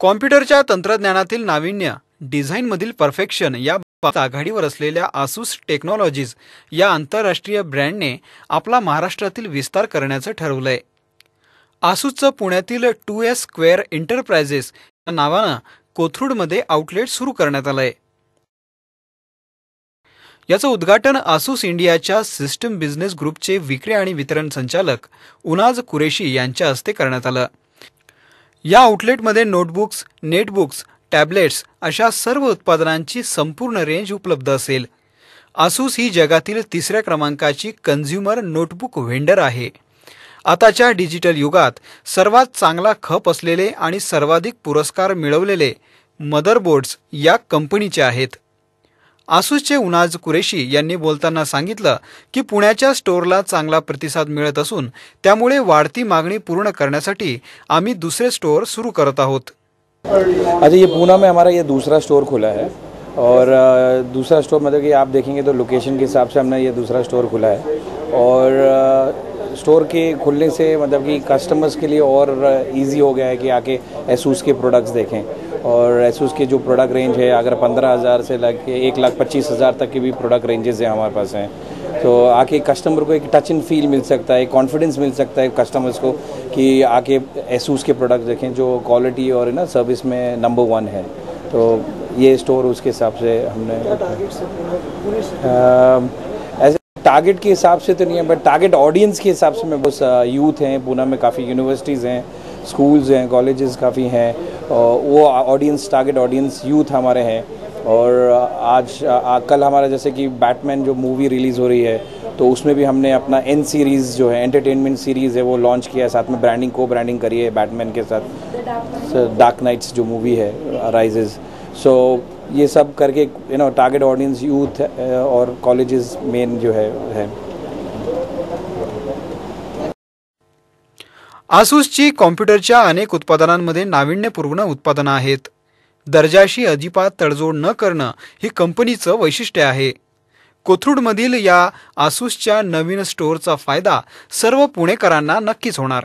कॉम्प्युटरच्या तंत्रज्ञानातील नाविन्य, डिझाईनमधील परफेक्शन या बाबतीत आघाडीवर असलेल्या आसूस टेक्नॉलॉजीज या आंतरराष्ट्रीय ब्रँडने आपला महाराष्ट्रातील विस्तार करण्याचं ठरवलंय। आसूसचं पुण्यातील 2S स्क्वेअर एंटरप्राइजेस या नावानं कोथरूडमध्ये आउटलेट सुरू करण्यात आलंय। याचं उद्घाटन आसूस इंडियाच्या सिस्टम बिझनेस ग्रुपचे विक्री आणि वितरण संचालक उनाज कुरेशी यांच्या हस्ते करण्यात आलं। या आउटलेटमध्ये नोटबुक्स, नेटबुक्स, टॅबलेट्स अशा सर्व उत्पादनांची संपूर्ण रेंज उपलब्ध असेल। आसूस ही जगातील 3ऱ्या क्रमांकाची कन्झ्युमर नोटबुक व्हेंडर आहे। आताच्या डिजिटल युगात सर्वात चांगला खप असलेले आणि सर्वाधिक पुरस्कार मिळवलेले मदरबोर्ड्स या कंपनीचे आहेत। आसूसचे उनाज कुरेशी यांनी बोलताना सांगितलं की पुण्याच्या स्टोअरला चांगला प्रतिसाद मिळत असून त्यामुळे वाढती मागणी पूर्ण करण्यासाठी आम्ही दुसरे स्टोअर सुरू करत आहोत। अच्छा, ये पूना में हमारा ये दूसरा स्टोर खुला है और दूसरा स्टोर मतलब कि आप देखेंगे तो लोकेशन के हिसाब से हमने ये दूसरा स्टोर खुला है और स्टोर के खुलने से मतलब कि कस्टमर्स के लिए और इजी हो गया है कि आके एसूस के प्रोडक्ट्स देखें। और एसूस के जो प्रोडक्ट रेंज है अगर 15,000 से लेके 1,25,000 तक की भी प्रोडक्ट रेंजेस हैं हमारे पास हैं, तो आके कस्टमर को एक टच एंड फील मिल सकता है, कॉन्फिडेंस मिल सकता है कस्टमर्स को कि आके एसूस के प्रोडक्ट देखें जो क्वालिटी और ना सर्विस में नंबर 1 है। तो ये स्टोर उसके हिसाब से हमने ऐसे टारगेट के हिसाब से तो नहीं है, बट टारगेट ऑडियंस के हिसाब से मैं बस यूथ हैं, पूना में काफ़ी यूनिवर्सिटीज़ हैं, स्कूल्स हैं, कॉलेजेस काफ़ी हैं, वो ऑडियंस टारगेट ऑडियंस यूथ हमारे हैं। और कल हमारा जैसे कि बैटमैन जो मूवी रिलीज़ हो रही है तो उसमें भी हमने अपना एन सीरीज़ जो है एंटरटेनमेंट सीरीज़ है वो लॉन्च किया है, साथ में ब्रांडिंग को ब्रांडिंग करी है बैटमैन के साथ, डार्क नाइट्स जो मूवी है राइजेस। सो ये सब करके टारगेट ऑडियंस यूथ और कॉलेजेस मेन जो है। आसूसची कॉम्प्युटरच्या अनेक उत्पादनांमध्ये नाविन्यपूर्ण उत्पादनं आहेत। दर्जाशी अजिबात तडजोड न करणं ही कंपनीचं वैशिष्ट्य आहे। कोथरूडमधील या आसूसच्या नवीन स्टोअरचा फायदा सर्व पुणेकरांना नक्कीच होणार।